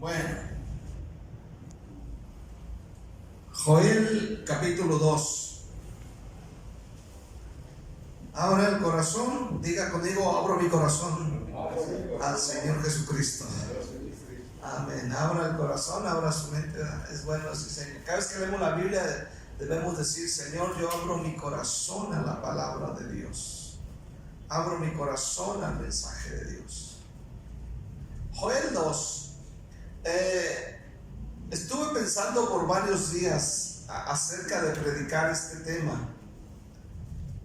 Bueno, Joel capítulo 2. Abra el corazón, diga conmigo: abro mi corazón al Señor Jesucristo. Amén. Abra el corazón, abra su mente. Es bueno decir Señor. Cada vez que leemos la Biblia debemos decir: Señor, yo abro mi corazón a la palabra de Dios. Abro mi corazón al mensaje de Dios. Joel 2. Estuve pensando por varios días acerca de predicar este tema.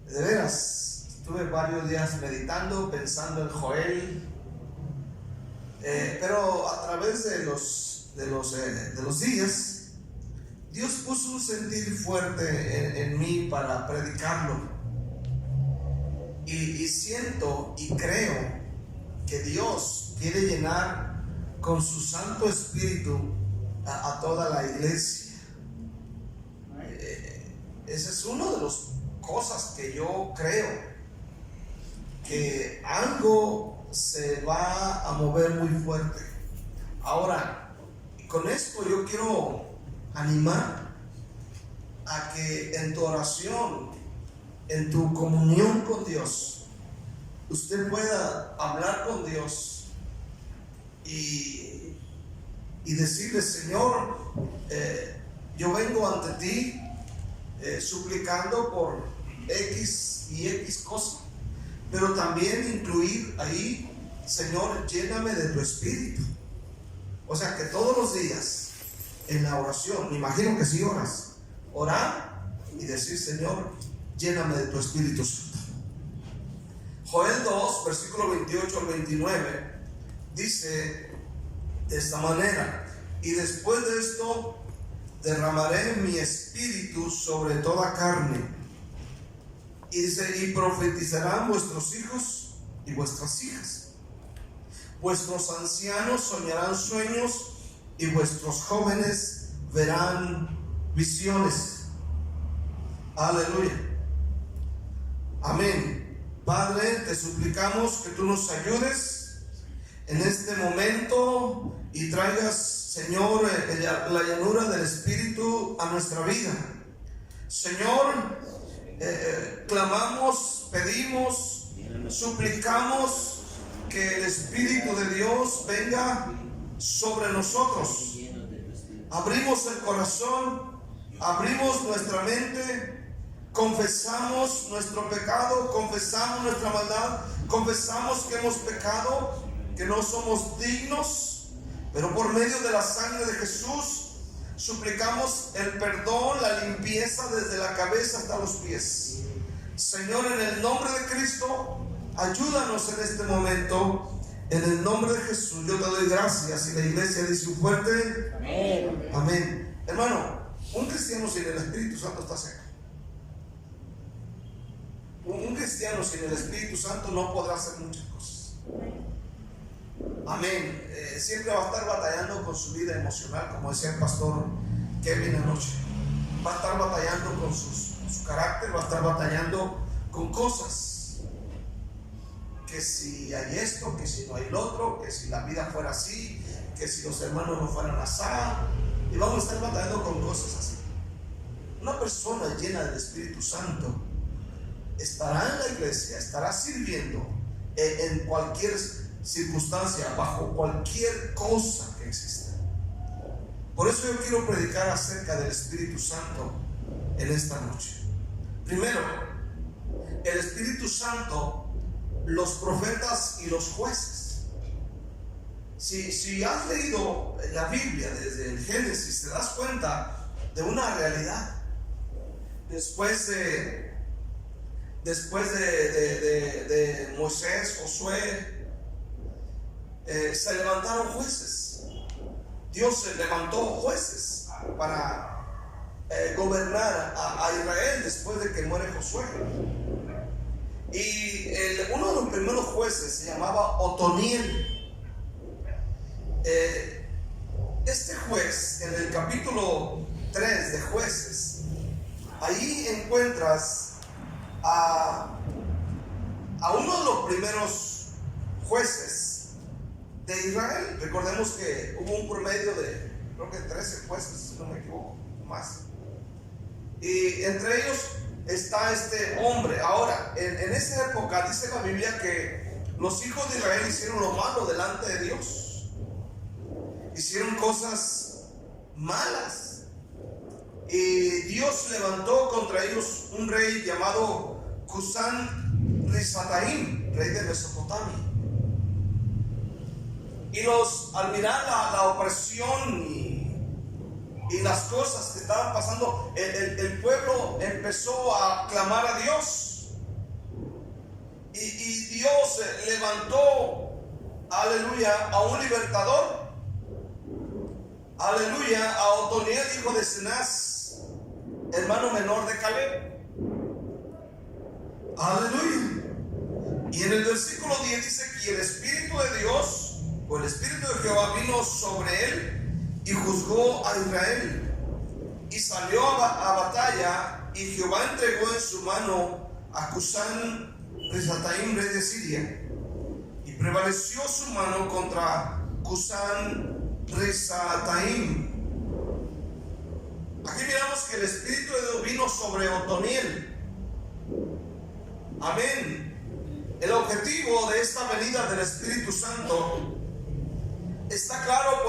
De veras, estuve varios días meditando, pensando en Joel. Pero a través de los días, Dios puso un sentir fuerte en mí para predicarlo. Y siento y creo que Dios quiere llenar con su Santo Espíritu a toda la iglesia. Esa es una de las cosas que yo creo, que algo se va a mover muy fuerte. Ahora, con esto yo quiero animar a que en tu oración, en tu comunión con Dios, usted pueda hablar con Dios y decirle: Señor, yo vengo ante ti suplicando por X y X cosas, pero también incluir ahí: Señor, lléname de tu Espíritu. O sea, que todos los días en la oración, me imagino que si oras, orar y decir: Señor, lléname de tu Espíritu Santo. Joel 2, versículo 28 al 29 dice de esta manera: y después de esto derramaré mi espíritu sobre toda carne. Y dice: y profetizarán vuestros hijos y vuestras hijas. Vuestros ancianos soñarán sueños y vuestros jóvenes verán visiones. Aleluya. Amén. Padre, te suplicamos que tú nos ayudes en este momento y traigas, Señor, la llanura del Espíritu a nuestra vida. Señor, clamamos, pedimos, suplicamos que el Espíritu de Dios venga sobre nosotros. Abrimos el corazón, abrimos nuestra mente, confesamos nuestro pecado, confesamos nuestra maldad, confesamos que hemos pecado, que no somos dignos, pero por medio de la sangre de Jesús suplicamos el perdón, la limpieza desde la cabeza hasta los pies. Señor, en el nombre de Cristo, ayúdanos en este momento, en el nombre de Jesús. Yo te doy gracias. Y la iglesia dice un fuerte amén. Amén. Hermano, un cristiano sin el Espíritu Santo está seco. Un cristiano sin el Espíritu Santo no podrá hacer muchas cosas. Amén. Siempre va a estar batallando con su vida emocional, como decía el pastor Kevin anoche. Va a estar batallando con su carácter, va a estar batallando con cosas. Que si hay esto, que si no hay lo otro, que si la vida fuera así, que si los hermanos no fueran así. Y vamos a estar batallando con cosas así. Una persona llena del Espíritu Santo estará en la iglesia, estará sirviendo en cualquier circunstancia, bajo cualquier cosa que exista. Por eso yo quiero predicar acerca del Espíritu Santo en esta noche. Primero, el Espíritu Santo, los profetas y los jueces. Si has leído la Biblia desde el Génesis, te das cuenta de una realidad. Después de Moisés, Josué, se levantaron jueces. Dios se levantó jueces para gobernar a Israel después de que muere Josué. Y uno de los primeros jueces se llamaba Otoniel. Este juez, en el capítulo 3 de Jueces, ahí encuentras a uno de los primeros jueces de Israel. Recordemos que hubo un promedio de, creo que 13 jueces, si no me equivoco, más. Y entre ellos está este hombre. Ahora, en esa época dice la Biblia que los hijos de Israel hicieron lo malo delante de Dios. Hicieron cosas malas. Y Dios levantó contra ellos un rey llamado Cusán-Risataim, rey de Mesopotamia. Y al mirar la opresión y las cosas que estaban pasando, el pueblo empezó a clamar a Dios. Y Dios levantó, aleluya, a un libertador. Aleluya, a Otoniel, hijo de Cenaz, hermano menor de Caleb. Aleluya. Y en el versículo 10 dice que el Espíritu de Dios, o el Espíritu de Jehová, vino sobre él y juzgó a Israel. Y salió a batalla, y Jehová entregó en su mano a Cusán-Risataim, rey de Siria. Y prevaleció su mano contra Cusán-Risataim. Aquí miramos que el Espíritu de Dios vino sobre Otoniel. Amén. El objetivo de esta venida del Espíritu Santo está claro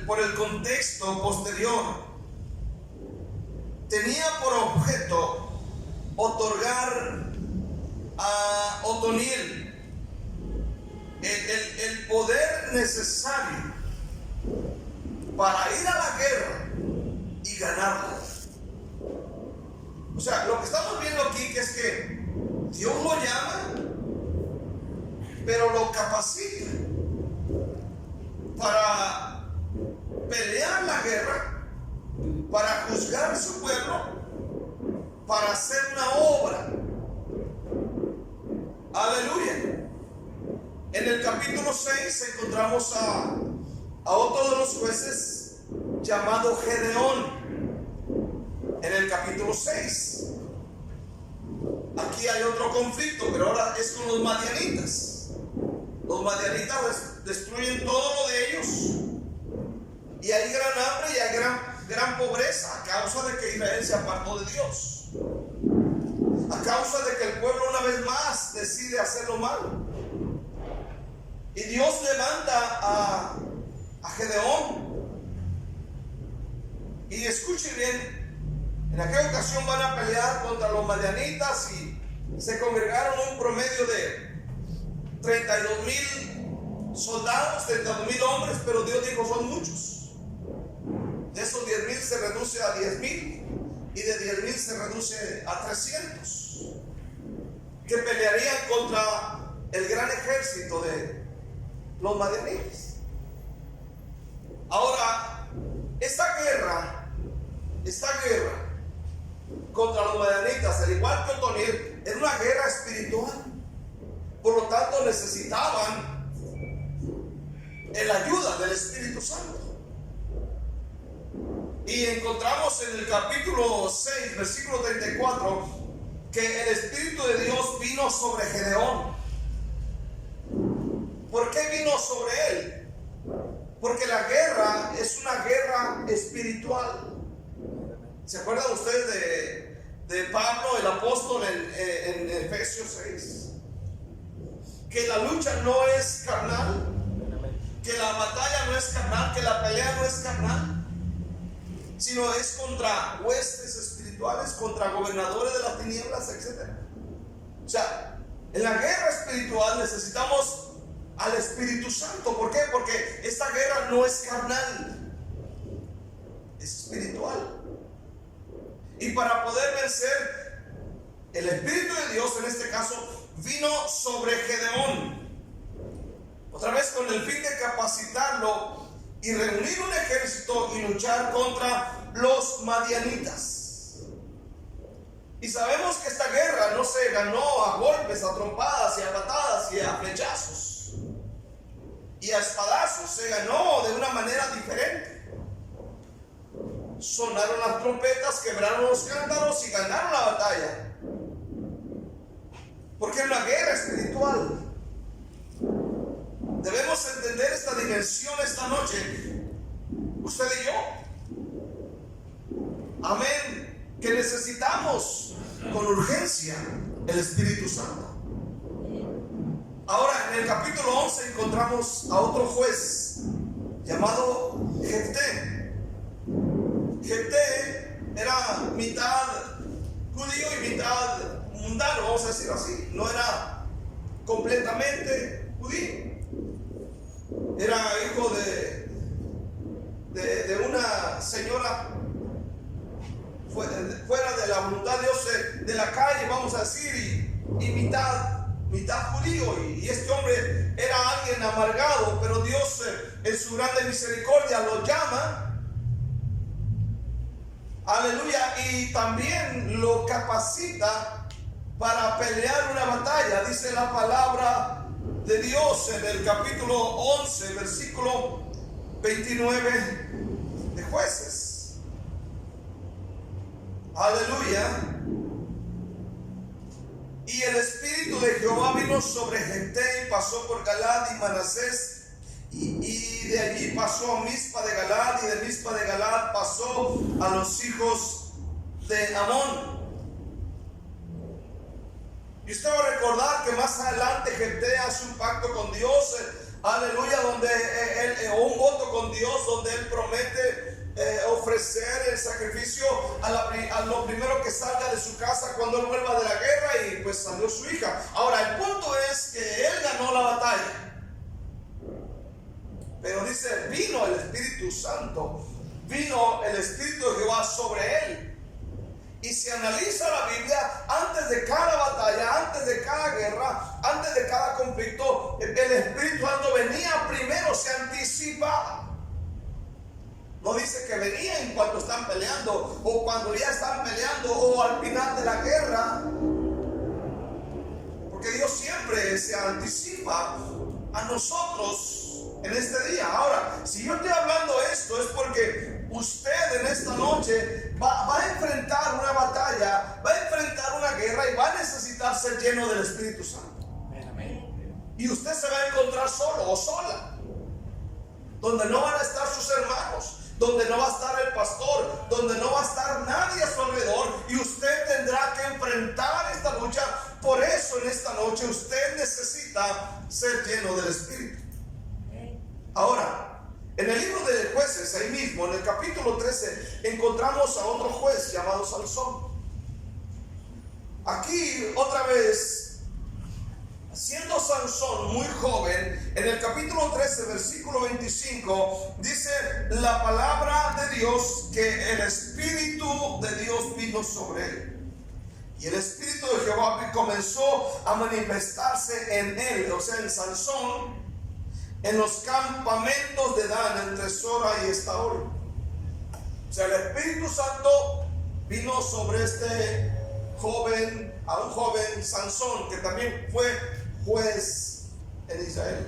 por el contexto posterior. Tenía por objeto otorgar a Otoniel el poder necesario para ir a la guerra y ganarla. O sea, lo que estamos viendo aquí que es que Dios lo llama, pero lo capacita para pelear la guerra, para juzgar a su pueblo, para hacer una obra. Aleluya. En el capítulo 6 encontramos a otro de los jueces llamado Gedeón. En el capítulo 6. Aquí hay otro conflicto, pero ahora es con los madianitas. Los madianitas destruyen todo lo de ellos. Y hay gran hambre y hay gran pobreza a causa de que Israel se apartó de Dios. A causa de que el pueblo una vez más decide hacer lo malo. Y Dios levanta a Gedeón. Y escuchen bien, en aquella ocasión van a pelear contra los madianitas y se congregaron un promedio de 32,000 soldados, 32,000 hombres, pero Dios dijo son muchos. De esos 10,000 se reduce a 10,000 y de 10,000 se reduce a 300 que pelearían contra el gran ejército de los madianitas. Ahora, esta guerra contra los madianitas, al igual que Otoniel, era una guerra espiritual. Por lo tanto, necesitaban la ayuda del Espíritu Santo. Y encontramos en el capítulo 6, versículo 34, que el Espíritu de Dios vino sobre Gedeón. ¿Por qué vino sobre él? Porque la guerra es una guerra espiritual. ¿Se acuerdan ustedes de Pablo, el apóstol, en Efesios 6? Que la lucha no es carnal, que la batalla no es carnal, que la pelea no es carnal, sino es contra huestes espirituales, contra gobernadores de las tinieblas, etc. O sea, en la guerra espiritual necesitamos al Espíritu Santo. ¿Por qué? Porque esta guerra no es carnal, es espiritual. Y para poder vencer, el Espíritu de Dios en este caso vino sobre Gedeón, otra vez con el fin de capacitarlo y reunir un ejército y luchar contra los madianitas. Y sabemos que esta guerra no se ganó a golpes, a trompadas y a patadas y a flechazos y a espadazos, se ganó de una manera diferente. Sonaron las trompetas, quebraron los cántaros y ganaron la batalla. Porque es una guerra espiritual. Debemos entender esta dimensión mención esta noche, usted y yo. Amén. Que necesitamos con urgencia el Espíritu Santo. Ahora en el capítulo 11 encontramos a otro juez llamado Jefté. Jefté era mitad judío y mitad mundano, vamos a decirlo así. No era completamente judío. Era hijo de una señora fuera de la voluntad de Dios, de la calle, vamos a decir, y mitad judío. Y este hombre era alguien amargado, pero Dios en su grande misericordia lo llama, aleluya, y también lo capacita para pelear una batalla. Dice la palabra de Dios en el capítulo 11, versículo 29 de Jueces. Aleluya. Y el Espíritu de Jehová vino sobre Jefté y pasó por Galad y Manasés, y de allí pasó a Mizpa de Galad, y de Mizpa de Galad pasó a los hijos de Amón. Y usted va a recordar que más adelante Jefté hace un pacto con Dios, aleluya, donde o un voto con Dios, donde él promete ofrecer el sacrificio a lo primero que salga de su casa cuando él vuelva de la guerra, y pues salió su hija. Ahora el punto es que él ganó la batalla, pero dice, vino el Espíritu Santo, vino el Espíritu de Jehová sobre él. Y si analiza la Biblia, antes de cada batalla, antes de cada guerra, antes de cada conflicto, el Espíritu Santo venía primero, se anticipaba. No dice que venía en cuanto están peleando, o cuando ya están peleando, o al final de la guerra. Porque Dios siempre se anticipa a nosotros en este día. Ahora, si yo estoy hablando esto, es porque usted en esta noche va a enfrentar una batalla, va a enfrentar una guerra, y va a necesitar ser lleno del Espíritu Santo. Y usted se va a encontrar solo o sola, donde no van a estar sus hermanos, donde no va a estar el pastor, donde no va a estar nadie a su alrededor, y usted tendrá que enfrentar esta lucha. Por eso en esta noche usted necesita ser lleno del Espíritu. Ahora, en el libro de Jueces, ahí mismo, en el capítulo 13, encontramos a otro juez llamado Sansón. Aquí, otra vez, siendo Sansón muy joven, en el capítulo 13, versículo 25, dice la palabra de Dios que el Espíritu de Dios vino sobre él. Y el Espíritu de Jehová comenzó a manifestarse en él, o sea, en Sansón, en los campamentos de Dan, entre Sora y Estaol. O sea, el Espíritu Santo vino sobre este joven, a un joven Sansón, que también fue juez en Israel.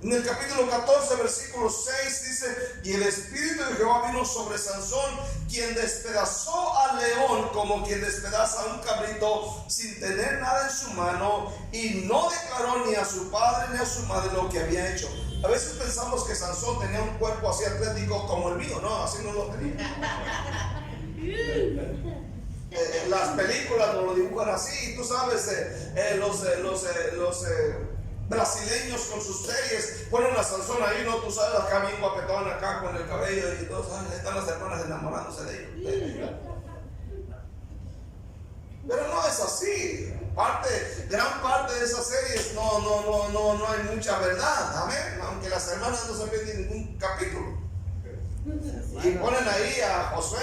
En el capítulo 14, versículo 6 dice: y el Espíritu de Jehová vino sobre Sansón, quien despedazó al león como quien despedaza a un cabrito, sin tener nada en su mano, y no declaró ni a su padre ni a su madre lo que había hecho. A veces pensamos que Sansón tenía un cuerpo así atlético como el mío. No, así no lo tenía. Las películas nos lo dibujan así. Tú sabes, los brasileños con sus series ponen a Sansón ahí, ¿no? Tú sabes, acá bien guapetón, acá con el cabello, y todos, están las hermanas enamorándose de ellos. Pero no es así. Gran parte de esas series no hay mucha verdad, amén, aunque las hermanas no se pierden ningún capítulo. Y ponen ahí a Josué,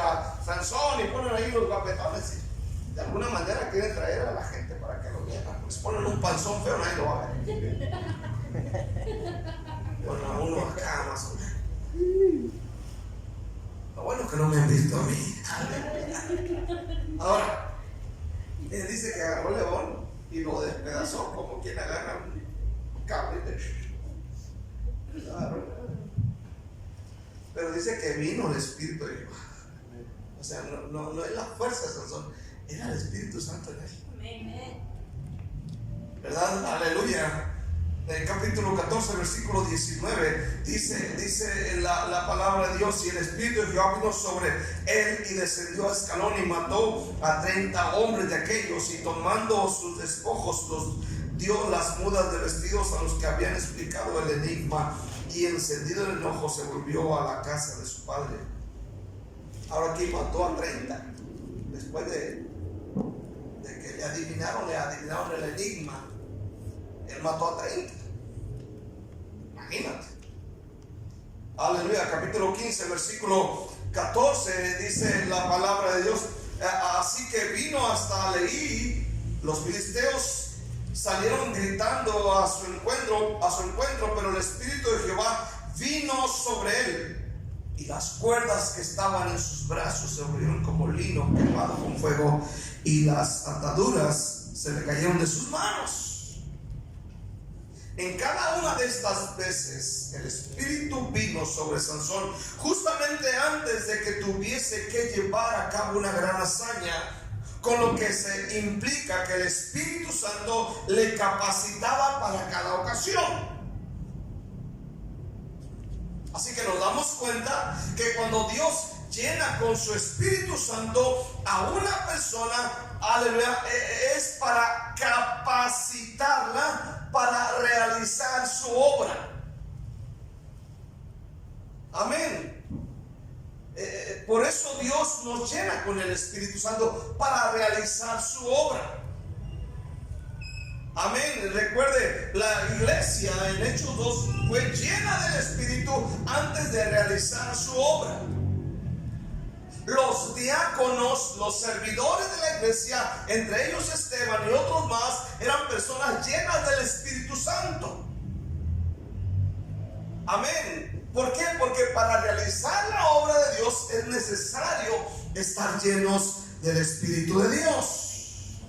a Sansón, y ponen ahí los guapetones, y de alguna manera quieren traer a la gente para que lo vean. Pues ponen un panzón feo, nadie lo va a ver. Ponen a uno acá más o menos. Lo bueno es que no me han visto a mí. Ahora, dice que agarró el león y lo despedazó como quien agarra un cable. Pero dice que vino el Espíritu de Jehová. O sea, no es la fuerza de Sansón, era el Espíritu Santo en él. ¿Verdad? Aleluya. En el capítulo 14, versículo 19, dice la palabra de Dios: y el Espíritu de Jehová vino sobre él, y descendió a Escalón, y mató a 30 hombres de aquellos, y tomando sus despojos, los dio las mudas de vestidos a los que habían explicado el enigma, y encendido el enojo se volvió a la casa de su padre. Ahora aquí mató a 30, después de que le adivinaron el enigma. Él mató a 30. Imagínate. Aleluya. Capítulo 15, versículo 14, dice la palabra de Dios: así que vino hasta Leí, los filisteos salieron gritando a su encuentro, pero el Espíritu de Jehová vino sobre él, y las cuerdas que estaban en sus brazos se volvieron como lino quemado con fuego, y las ataduras se le cayeron de sus manos. En cada una de estas veces el Espíritu vino sobre Sansón justamente antes de que tuviese que llevar a cabo una gran hazaña, con lo que se implica que el Espíritu Santo le capacitaba para cada ocasión. Así que nos damos cuenta que cuando Dios llena con su Espíritu Santo a una persona, aleluya, es para capacitarla para realizar su obra. Amén. Por eso Dios nos llena con el Espíritu Santo para realizar su obra. Amén. Recuerde, la iglesia en Hechos 2 fue llena del Espíritu antes de realizar su obra. Los diáconos, los servidores de la iglesia, entre ellos Esteban y otros más, eran personas llenas del Espíritu Santo. Amén. ¿Por qué? Porque para realizar la obra de Dios es necesario estar llenos del Espíritu de Dios.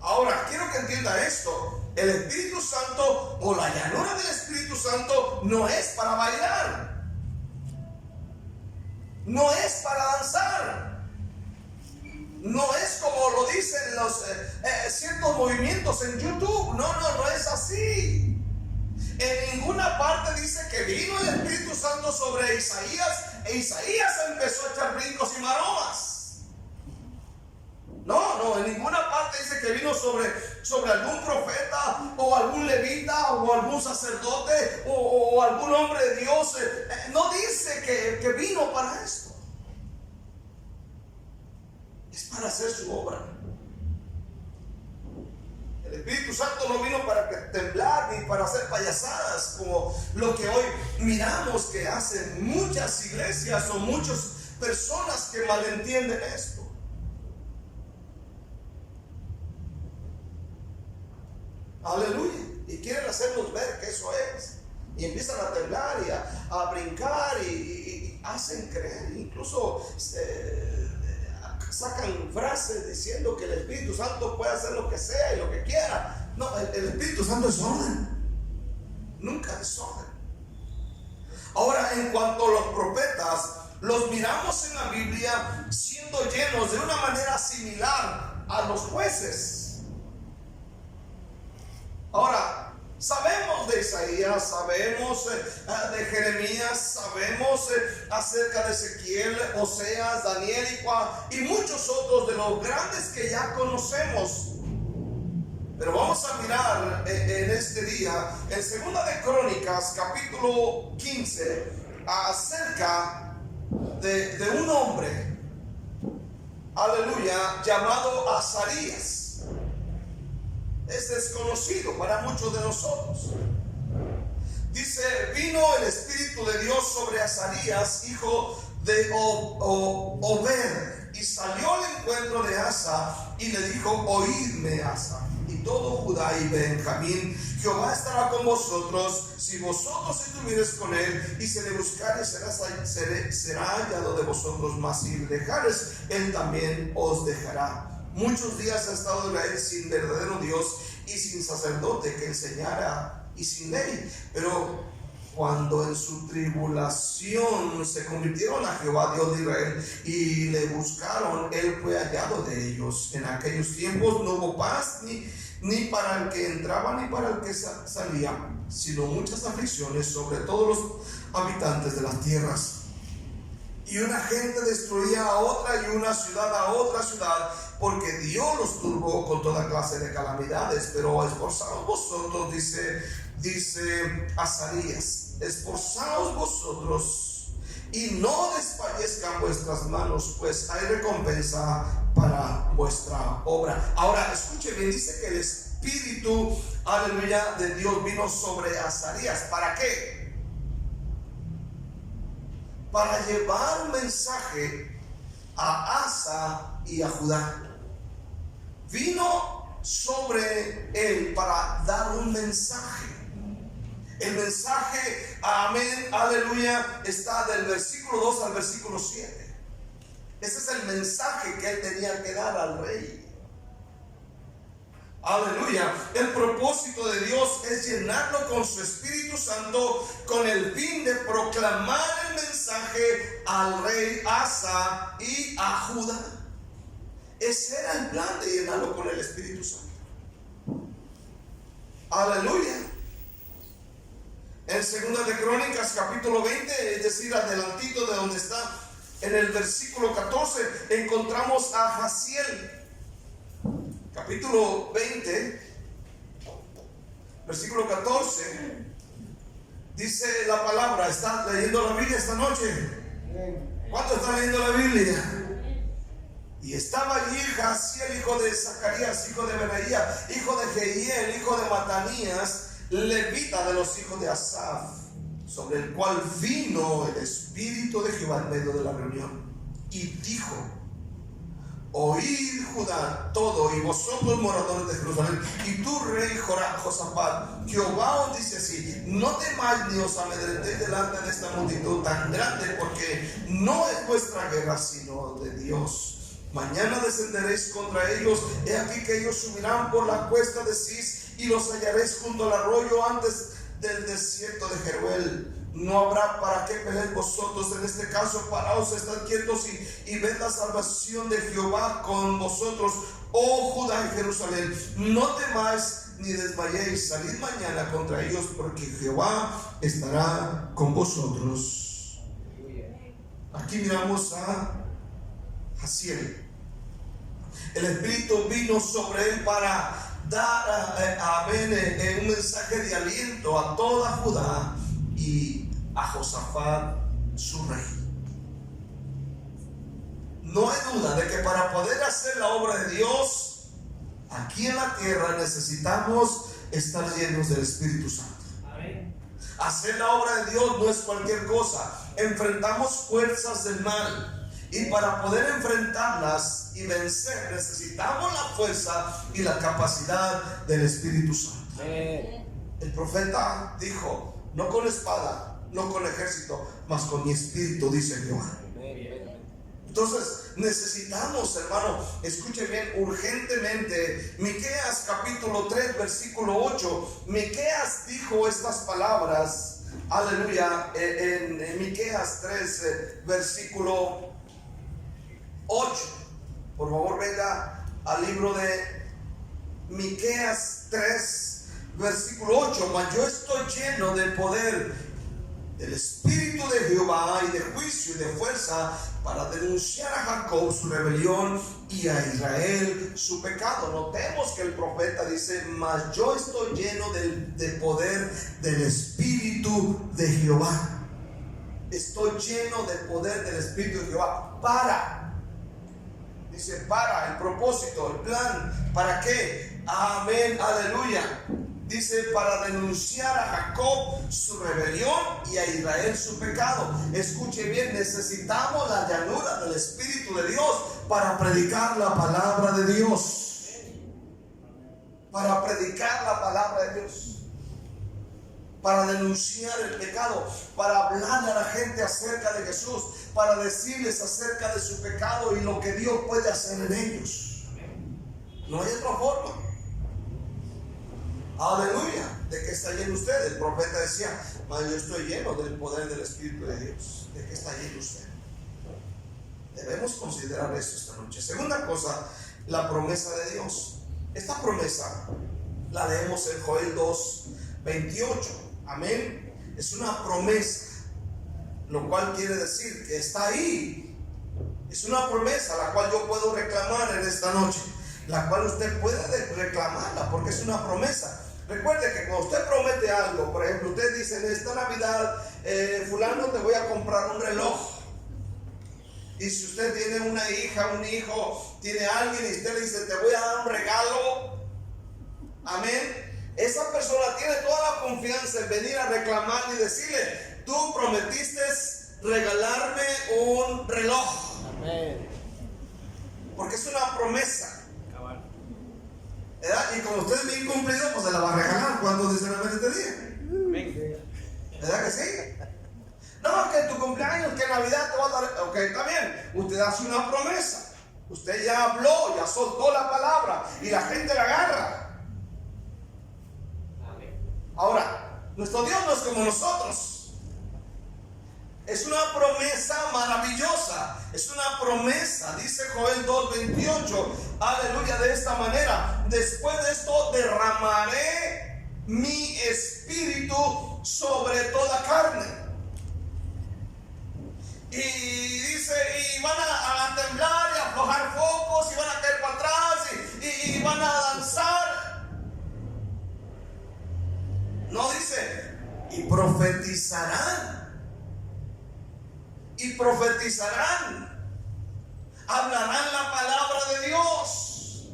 Ahora, quiero que entienda esto: el Espíritu Santo, o la llanura del Espíritu Santo, no es para bailar, no es para danzar, no es como lo dicen los ciertos movimientos en YouTube. No es así. En ninguna parte dice que vino el Espíritu Santo sobre Isaías e Isaías empezó a echar brincos y maromas. No, en ninguna parte dice que vino sobre algún profeta o algún levita o algún sacerdote o algún hombre de Dios. No dice que vino para esto. Es para hacer su obra. El Espíritu Santo no vino para temblar ni para hacer payasadas como lo que hoy miramos que hacen muchas iglesias o muchas personas que malentienden esto. Aleluya. Y quieren hacernos ver que eso es. Y empiezan a temblar y a brincar y hacen creer. Incluso sacan frases diciendo que el Espíritu Santo puede hacer lo que sea y lo que quiera. No, el Espíritu Santo es orden. Nunca desorden. Ahora, en cuanto a los profetas, los miramos en la Biblia siendo llenos de una manera similar a los jueces. Ahora, sabemos de Isaías, sabemos de Jeremías, sabemos acerca de Ezequiel, Oseas, Daniel y muchos otros de los grandes que ya conocemos. Pero vamos a mirar en este día, en Segunda de Crónicas, capítulo 15, acerca de un hombre, aleluya, llamado Azarías. Es desconocido para muchos de nosotros. Dice: vino el Espíritu de Dios sobre Azarías, hijo de Obed, y salió al encuentro de Asa y le dijo: oídme, Asa, y todo Judá y Benjamín, Jehová estará con vosotros, si vosotros estuviereis con él, y se le buscareis, será hallado de vosotros, mas si le dejareis, él también os dejará. Muchos días ha estado Israel sin verdadero Dios y sin sacerdote que enseñara, y sin ley. Pero cuando en su tribulación se convirtieron a Jehová Dios de Israel y le buscaron, él fue hallado de ellos. En aquellos tiempos no hubo paz ni para el que entraba ni para el que salía, sino muchas aflicciones sobre todos los habitantes de las tierras. Y una gente destruía a otra y una ciudad a otra ciudad, porque Dios los turbó con toda clase de calamidades. Pero esforzaos vosotros, dice Azarías, esforzaos vosotros y no desfallezcan vuestras manos, pues hay recompensa para vuestra obra. Ahora escuche bien, dice que el Espíritu, aleluya, de Dios vino sobre Azarías. ¿Para qué? Para llevar un mensaje a Asa y a Judá. Vino sobre él para dar un mensaje. El mensaje, amén, aleluya, está del versículo 2 al versículo 7. Ese es el mensaje que él tenía que dar al rey. Aleluya. El propósito de Dios es llenarlo con su Espíritu Santo, con el fin de proclamar el mensaje al rey Asa y a Judá. Ese era el plan, de llenarlo con el Espíritu Santo. Aleluya. En 2 de Crónicas capítulo 20, es decir, adelantito de donde está, en el versículo 14, encontramos a Jaziel. Capítulo 20, versículo 14, dice la palabra. ¿Está leyendo la Biblia esta noche? ¿Cuánto está leyendo la Biblia? Y estaba allí Jaziel, hijo de Zacarías, hijo de Benaía, hijo de Jehiel, hijo de Matanías, levita de los hijos de Asaf, sobre el cual vino el Espíritu de Jehová en medio de la reunión, y dijo: oíd, Judá, todo, y vosotros moradores de Jerusalén, y tú, rey Josafat, Jehová os dice así: no temáis ni os amedrentéis delante de esta multitud tan grande, porque no es vuestra guerra, sino de Dios. Mañana descenderéis contra ellos, he aquí que ellos subirán por la cuesta de Cis, y los hallaréis junto al arroyo antes del desierto de Jeruel. No habrá para qué pelear vosotros en este caso. Paraos, estad quietos y ved la salvación de Jehová con vosotros, oh Judá y Jerusalén. No temáis ni desmayéis. Salid mañana contra ellos, porque Jehová estará con vosotros. Aquí miramos a Jaziel. El Espíritu vino sobre él para dar un mensaje de aliento a toda Judá y a Josafat, su rey. No hay duda de que para poder hacer la obra de Dios aquí en la tierra necesitamos estar llenos del Espíritu Santo. Amén. Hacer la obra de Dios no es cualquier cosa. Enfrentamos fuerzas del mal, y para poder enfrentarlas y vencer necesitamos la fuerza y la capacidad del Espíritu Santo. Amén. El profeta dijo: no con espada, no con ejército, mas con mi espíritu, dice Jehová. Entonces necesitamos, hermano, escuchen bien, urgentemente. Miqueas capítulo 3 versículo 8. Miqueas dijo estas palabras, aleluya, en Miqueas 3 versículo 8. Por favor, venga al libro de Miqueas 3 versículo 8. Mas yo estoy lleno de poder, del Espíritu de Jehová, y de juicio y de fuerza, para denunciar a Jacob su rebelión y a Israel su pecado. Notemos que el profeta dice: mas yo estoy lleno de poder del Espíritu de Jehová. Estoy lleno de poder del Espíritu de Jehová dice, para el propósito, el plan. ¿Para qué? Amén, aleluya. Dice: para denunciar a Jacob su rebelión y a Israel su pecado. Escuche bien, necesitamos la llanura del Espíritu de Dios para predicar la palabra de Dios. Para predicar la palabra de Dios. Para denunciar el pecado, para hablarle a la gente acerca de Jesús, para decirles acerca de su pecado y lo que Dios puede hacer en ellos. No hay otra forma. Aleluya. ¿De qué está lleno usted? El profeta decía: yo estoy lleno del poder del Espíritu de Dios. ¿De qué está lleno usted? Debemos considerar eso esta noche. Segunda cosa, la promesa de Dios. Esta promesa La leemos en Joel 2:28. Amén. Es una promesa, lo cual quiere decir que está ahí. Es una promesa la cual yo puedo reclamar en esta noche, la cual usted puede reclamarla porque es una promesa. Recuerde que cuando usted promete algo, por ejemplo, usted dice en esta Navidad, fulano, te voy a comprar un reloj. Y si usted tiene una hija, un hijo, tiene alguien y usted le dice, te voy a dar un regalo, amén, esa persona tiene toda la confianza en venir a reclamar y decirle, tú prometiste regalarme un reloj. Amén. Porque es una promesa. ¿Verdad? Y como usted es bien cumplido, pues se la va a regalar cuando sinceramente te diga. ¿Verdad que sí? No, que tu cumpleaños, que Navidad te va a dar. Ok, está bien. Usted hace una promesa. Usted ya habló, ya soltó la palabra y la gente la agarra. Ahora, nuestro Dios no es como nosotros. Es una promesa maravillosa. Es una promesa, dice Joel 2:28. Aleluya, de esta manera. Después de esto derramaré mi espíritu sobre toda carne. Y dice, y van a temblar y a aflojar focos y van a caer para atrás y van a danzar. No dice, y profetizarán. Y profetizarán, hablarán la palabra de Dios,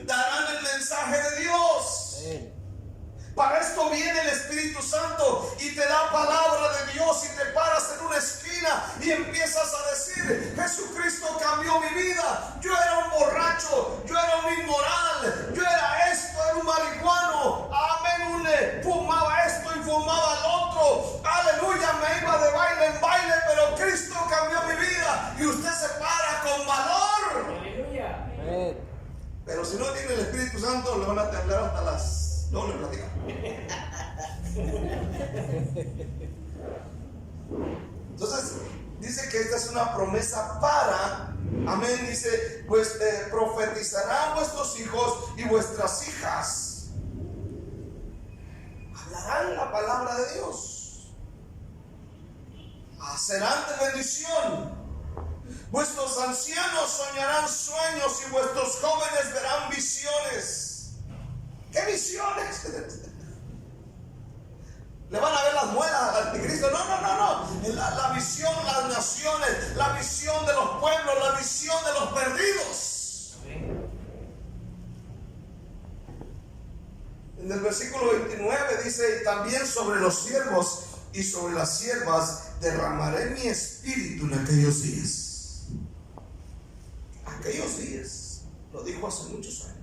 darán el mensaje de Dios. Para esto viene el Espíritu Santo y te da palabra de Dios y te paras en una esquina y empiezas a decir, Jesucristo cambió mi vida. Yo era un borracho, yo era un inmoral, yo era esto, era un marihuano, amén, fumaba esto y fumaba el otro, aleluya, me iba de baile en baile, pero Cristo cambió mi vida y usted se para con valor. Aleluya. Pero si no tiene el Espíritu Santo, le van a temblar hasta las... No le platico. Entonces dice que esta es una promesa para, amén, dice, pues profetizarán vuestros hijos y vuestras hijas, hablarán la palabra de Dios, serán de bendición. Vuestros ancianos soñarán sueños y vuestros jóvenes verán visiones. ¿Qué visiones? Le van a ver las muelas al anticristo. No. La visión de las naciones, la visión de los pueblos, la visión de los perdidos. En el versículo 29 dice, y también sobre los siervos y sobre las siervas derramaré mi espíritu en aquellos días. Aquellos días, lo dijo hace muchos años.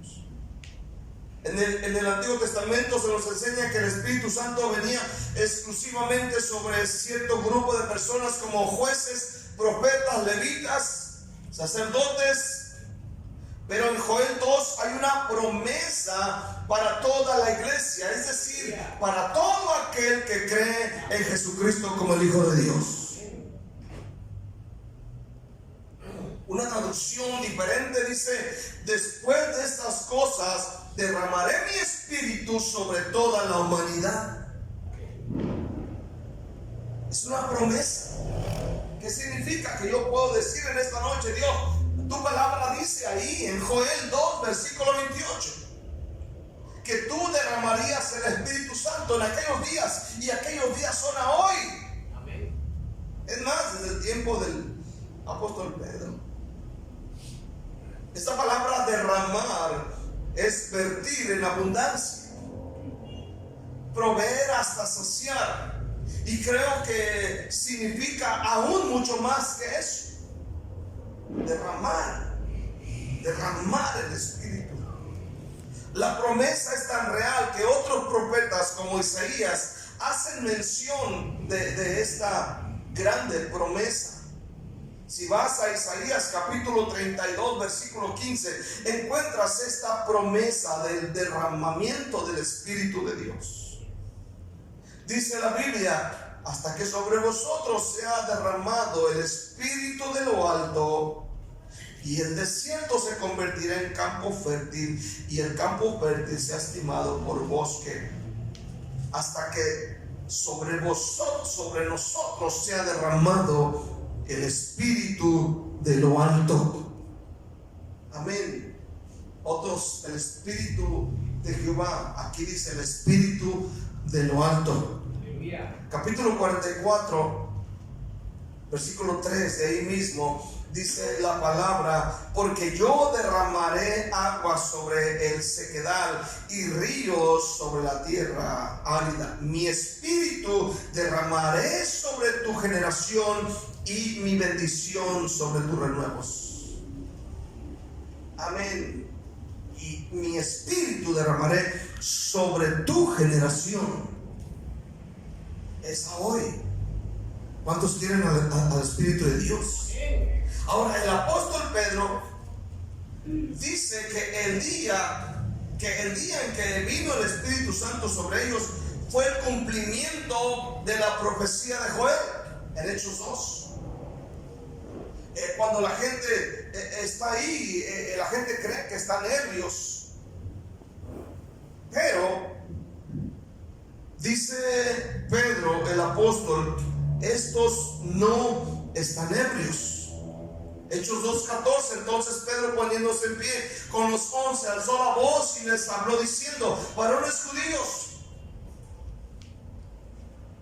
En el Antiguo Testamento se nos enseña que el Espíritu Santo venía exclusivamente sobre cierto grupo de personas como jueces, profetas, levitas, sacerdotes. Pero en Joel 2 hay una promesa para toda la iglesia, es decir, para todo aquel que cree en Jesucristo como el Hijo de Dios. Una traducción diferente dice, después de estas cosas derramaré mi espíritu sobre toda la humanidad. Es una promesa. ¿Qué significa? Que yo puedo decir en esta noche, Dios, tu palabra dice ahí en Joel 2, versículo 28, que tú derramarías el Espíritu Santo en aquellos días, y aquellos días son a hoy. Amén. Es más, desde el tiempo del apóstol Pedro. Esta palabra derramar es vertir en abundancia, proveer hasta saciar, y creo que significa aún mucho más que eso. Derramar el Espíritu. La promesa es tan real que otros profetas como Isaías hacen mención de esta grande promesa. Si vas a Isaías capítulo 32 versículo 15, encuentras esta promesa del derramamiento del Espíritu de Dios. Dice la Biblia, hasta que sobre vosotros sea derramado el Espíritu de lo alto, y el desierto se convertirá en campo fértil, y el campo fértil sea estimado por bosque, hasta que sobre nosotros sea derramado el Espíritu de lo alto. Amén. Otros, el Espíritu de Jehová. Aquí dice el Espíritu de lo alto. Capítulo 44, versículo 3, de ahí mismo dice la palabra: porque yo derramaré agua sobre el sequedal y ríos sobre la tierra árida. Mi espíritu derramaré sobre tu generación y mi bendición sobre tus renuevos. Amén. Y mi espíritu derramaré sobre tu generación. Es hoy. ¿Cuántos quieren al Espíritu de Dios? Ahora, el apóstol Pedro dice que el día en que vino el Espíritu Santo sobre ellos fue el cumplimiento de la profecía de Joel en Hechos 2. Cuando la gente está ahí, la gente cree que están ebrios, pero dice Pedro, el apóstol, estos no están ebrios. Hechos 2:14. Entonces Pedro, poniéndose en pie con los 11, alzó la voz y les habló diciendo: varones judíos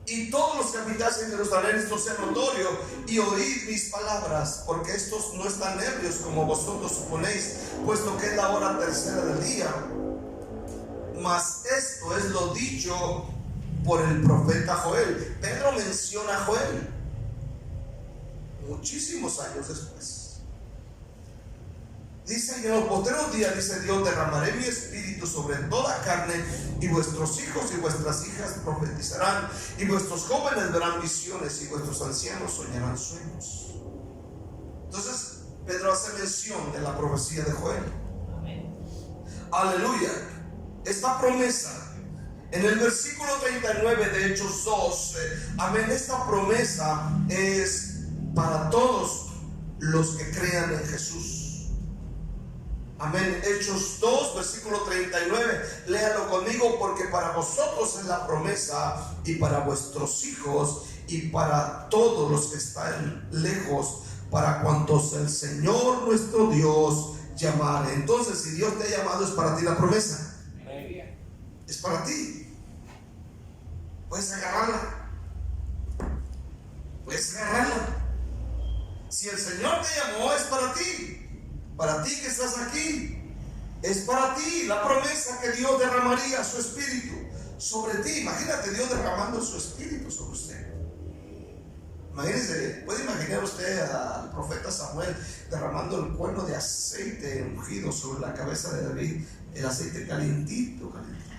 y todos los que habitáis en Jerusalén, esto sea notorio, y oíd mis palabras, porque estos no están ebrios como vosotros suponéis, puesto que es la hora tercera del día. Mas esto es lo dicho por el profeta Joel. Pedro menciona a Joel muchísimos años después. Dice: en los postreros días, dice Dios, derramaré mi espíritu sobre toda carne, y vuestros hijos y vuestras hijas profetizarán, y vuestros jóvenes verán visiones, y vuestros ancianos soñarán sueños. Entonces Pedro hace mención de la profecía de Joel. Amén. Aleluya. Esta promesa en el versículo 39 de Hechos 2, amén, esta promesa es para todos los que crean en Jesús. Amén. Hechos 2, versículo 39. Léalo conmigo: porque para vosotros es la promesa, y para vuestros hijos, y para todos los que están lejos, para cuantos el Señor nuestro Dios llamare. Entonces, si Dios te ha llamado, es para ti la promesa. Es para ti. Puedes agarrarla. Puedes agarrarla. Si el Señor te llamó, es para ti. Para ti que estás aquí, es para ti la promesa que Dios derramaría su espíritu sobre ti. Imagínate Dios derramando su espíritu sobre usted. Imagínese, puede imaginar usted al profeta Samuel derramando el cuerno de aceite ungido sobre la cabeza de David, el aceite calientito, calientito.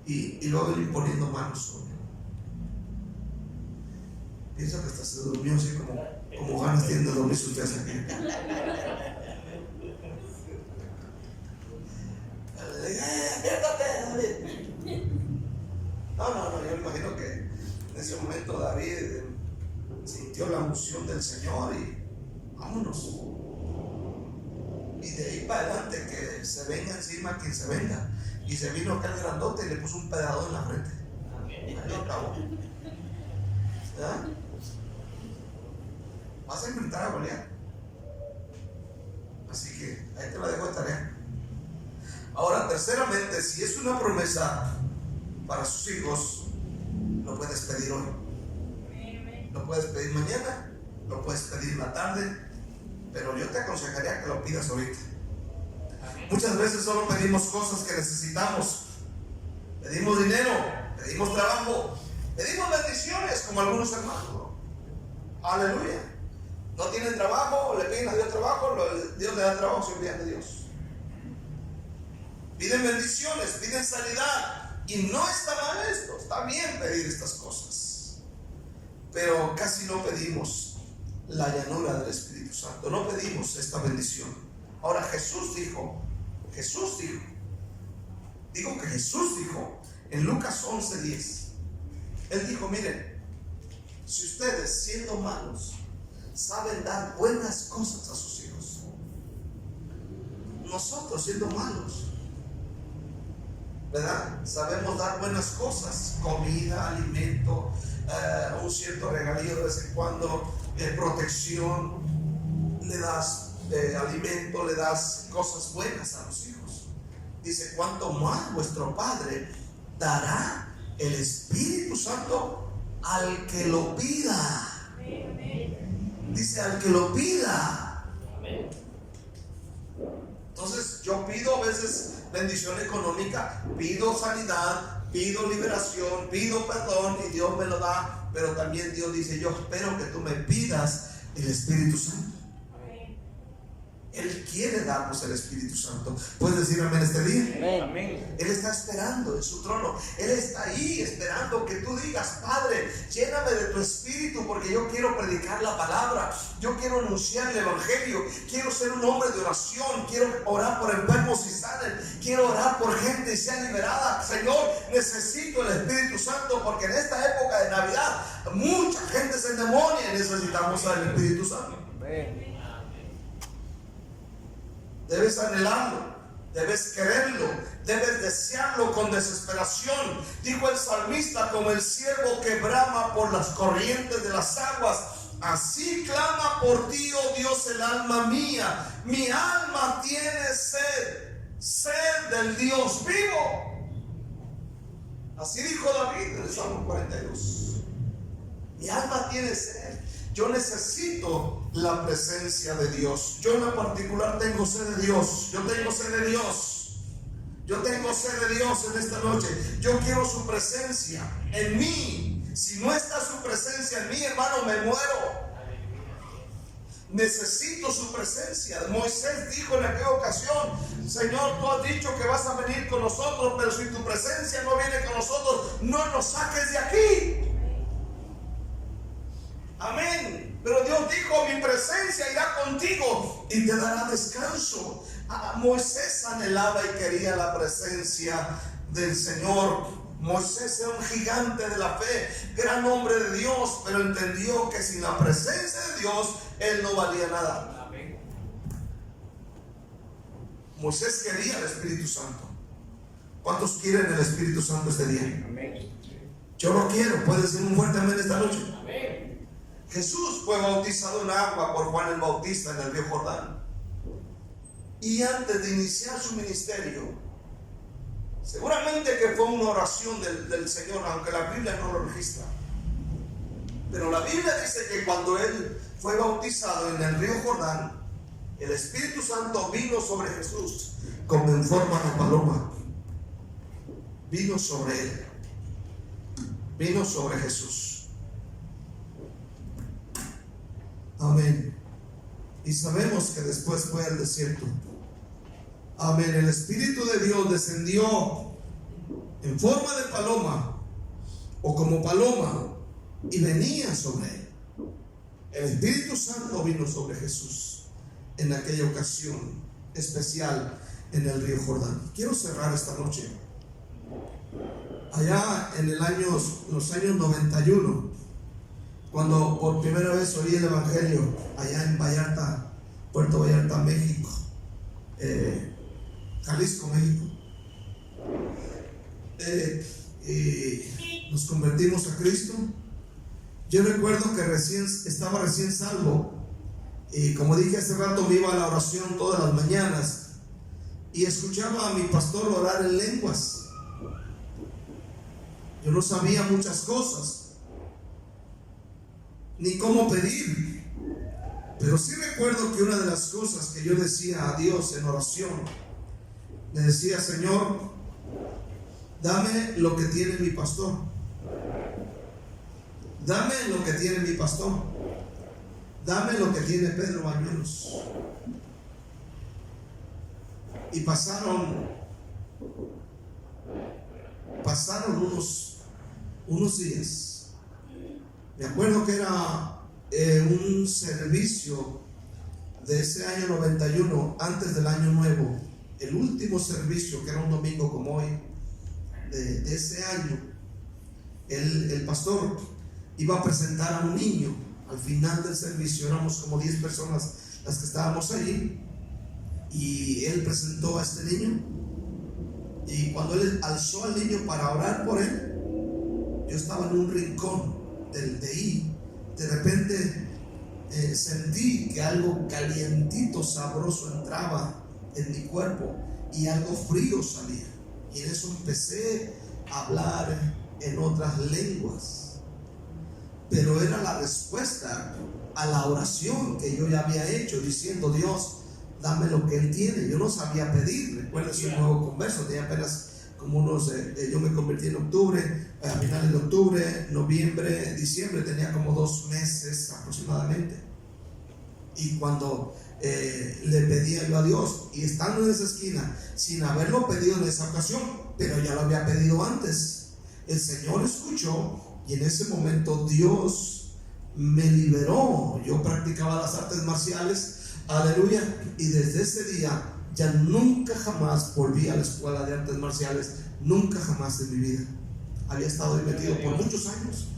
Y luego él imponiendo manos sobre él. Piensa que hasta se durmió, así como ganas tienen de dormirse ustedes aquí. ¡Despiértate, David! No, yo me imagino que en ese momento David sintió la unción del Señor y vámonos. Y de ahí para adelante, que se venga encima quien se venga. Y se vino aquel grandote y le puso un pedador en la frente. Ahí lo acabó. ¿Verdad? Vas a enfrentar a Goliat. Así que ahí te la dejo de tarea. Ahora, terceramente, si es una promesa para sus hijos, lo puedes pedir hoy. Lo puedes pedir mañana, lo puedes pedir en la tarde, pero yo te aconsejaría que lo pidas ahorita. Muchas veces solo pedimos cosas que necesitamos. Pedimos dinero, pedimos trabajo, pedimos bendiciones, como algunos hermanos. Aleluya. No tienen trabajo, le piden a Dios trabajo, Dios le da trabajo sin enviar de Dios. Piden bendiciones, piden sanidad, y no está mal esto, está bien pedir estas cosas, pero casi no pedimos la llanura del Espíritu Santo, no pedimos esta bendición. Ahora Jesús dijo en Lucas 11:10, Él dijo: miren, si ustedes siendo malos saben dar buenas cosas a sus hijos. Nosotros, siendo malos, ¿verdad? Sabemos dar buenas cosas, comida, alimento, un cierto regalío de vez en cuando, protección, le das alimento, le das cosas buenas a los hijos. Dice, cuánto más vuestro Padre dará el Espíritu Santo al que lo pida. Dice, al que lo pida. Entonces yo pido a veces bendición económica, pido sanidad, pido liberación, pido perdón y Dios me lo da. Pero también Dios dice, yo espero que tú me pidas el Espíritu Santo. Él quiere darnos el Espíritu Santo. ¿Puedes decir amén este día? Amén. Él está esperando en su trono. Él está ahí esperando que tú digas, Padre, lléname de tu Espíritu, porque yo quiero predicar la palabra, yo quiero anunciar el Evangelio, quiero ser un hombre de oración, quiero orar por enfermos y sanen, quiero orar por gente y sea liberada. Señor, necesito el Espíritu Santo, porque en esta época de Navidad mucha gente se endemonia y necesitamos al Espíritu Santo. Amén. Debes anhelarlo, debes quererlo, debes desearlo con desesperación. Dijo el salmista, como el ciervo que brama por las corrientes de las aguas, así clama por ti, oh Dios, el alma mía. Mi alma tiene sed del Dios vivo. Así dijo David en el Salmo 42. Mi alma tiene sed. Yo necesito la presencia de Dios. Yo en lo particular tengo sed de Dios. Yo tengo sed de Dios. Yo tengo sed de Dios en esta noche. Yo quiero su presencia en mí. Si no está su presencia en mí, hermano, me muero. Necesito su presencia. Moisés dijo en aquella ocasión, Señor, tú has dicho que vas a venir con nosotros, pero si tu presencia no viene con nosotros, no nos saques de aquí. Amén. Pero Dios dijo, mi presencia irá contigo y te dará descanso. Moisés anhelaba y quería la presencia del Señor. Moisés era un gigante de la fe, gran hombre de Dios, pero entendió que sin la presencia de Dios él no valía nada. Amén. Moisés quería el Espíritu Santo. ¿Cuántos quieren el Espíritu Santo este día? Amén. Yo lo quiero. ¿Puede decir un fuerte amén esta noche? Amén. Jesús fue bautizado en agua por Juan el Bautista en el río Jordán. Y antes de iniciar su ministerio, seguramente que fue una oración del Señor, aunque la Biblia no lo registra. Pero la Biblia dice que cuando él fue bautizado en el río Jordán, el Espíritu Santo vino sobre Jesús como en forma de paloma. Vino sobre él. Vino sobre Jesús. Amén. Y sabemos que después fue al desierto. Amén. El Espíritu de Dios descendió en forma de paloma o como paloma y venía sobre él. El Espíritu Santo vino sobre Jesús en aquella ocasión especial en el río Jordán. Quiero cerrar esta noche. Allá en los años 91, cuando por primera vez oí el Evangelio allá en Vallarta, Puerto Vallarta, México, Jalisco, México, y nos convertimos a Cristo. Yo recuerdo que estaba recién salvo, y como dije hace rato, me iba a la oración todas las mañanas y escuchaba a mi pastor orar en lenguas. Yo no sabía muchas cosas, ni cómo pedir, pero sí recuerdo que una de las cosas que yo decía a Dios en oración, le decía: Señor, dame lo que tiene mi pastor, dame lo que tiene mi pastor, dame lo que tiene Pedro Bañuelos. Y pasaron unos días. Me acuerdo que era un servicio de ese año 91, antes del año nuevo, el último servicio, que era un domingo como hoy, de ese año. El pastor iba a presentar a un niño al final del servicio, éramos como 10 personas las que estábamos ahí, y él presentó a este niño, y cuando él alzó al niño para orar por él, yo estaba en un rincón de ahí. De repente sentí que algo calientito, sabroso entraba en mi cuerpo y algo frío salía, y en eso empecé a hablar en otras lenguas, pero era la respuesta a la oración que yo ya había hecho, diciendo: Dios, dame lo que Él tiene. Yo no sabía pedir. Recuerda, soy un nuevo converso, tenía apenas como unos, yo me convertí en octubre, a finales de octubre, noviembre, diciembre, tenía como 2 meses aproximadamente. Y cuando le pedía yo a Dios, y estando en esa esquina, sin haberlo pedido en esa ocasión, pero ya lo había pedido antes, el Señor escuchó, y en ese momento Dios me liberó. Yo practicaba las artes marciales, aleluya, y desde ese día ya nunca jamás volví a la escuela de artes marciales, nunca jamás en mi vida. Había estado ahí metido por muchos años,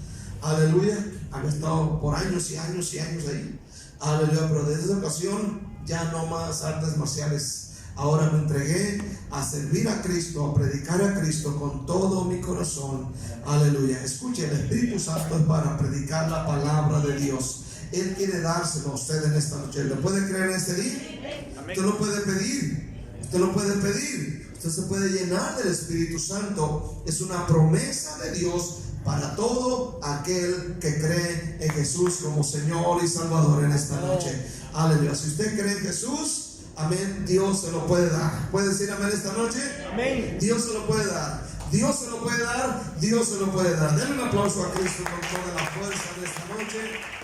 aleluya, había estado por años y años y años ahí, aleluya, pero desde esa ocasión ya no más artes marciales. Ahora me entregué a servir a Cristo, a predicar a Cristo con todo mi corazón, aleluya. Escuche, el Espíritu Santo es para predicar la palabra de Dios. Él quiere dárselo a usted en esta noche. ¿Lo puede creer en este día? Usted lo puede pedir. Usted lo puede pedir. Usted se puede llenar del Espíritu Santo. Es una promesa de Dios para todo aquel que cree en Jesús como Señor y Salvador en esta noche. Aleluya. Si usted cree en Jesús, amén, Dios se lo puede dar. ¿Puede decir amén esta noche? Amén. Dios se lo puede dar. Dios se lo puede dar. Dios se lo puede dar. Denle un aplauso a Cristo con toda la fuerza de esta noche.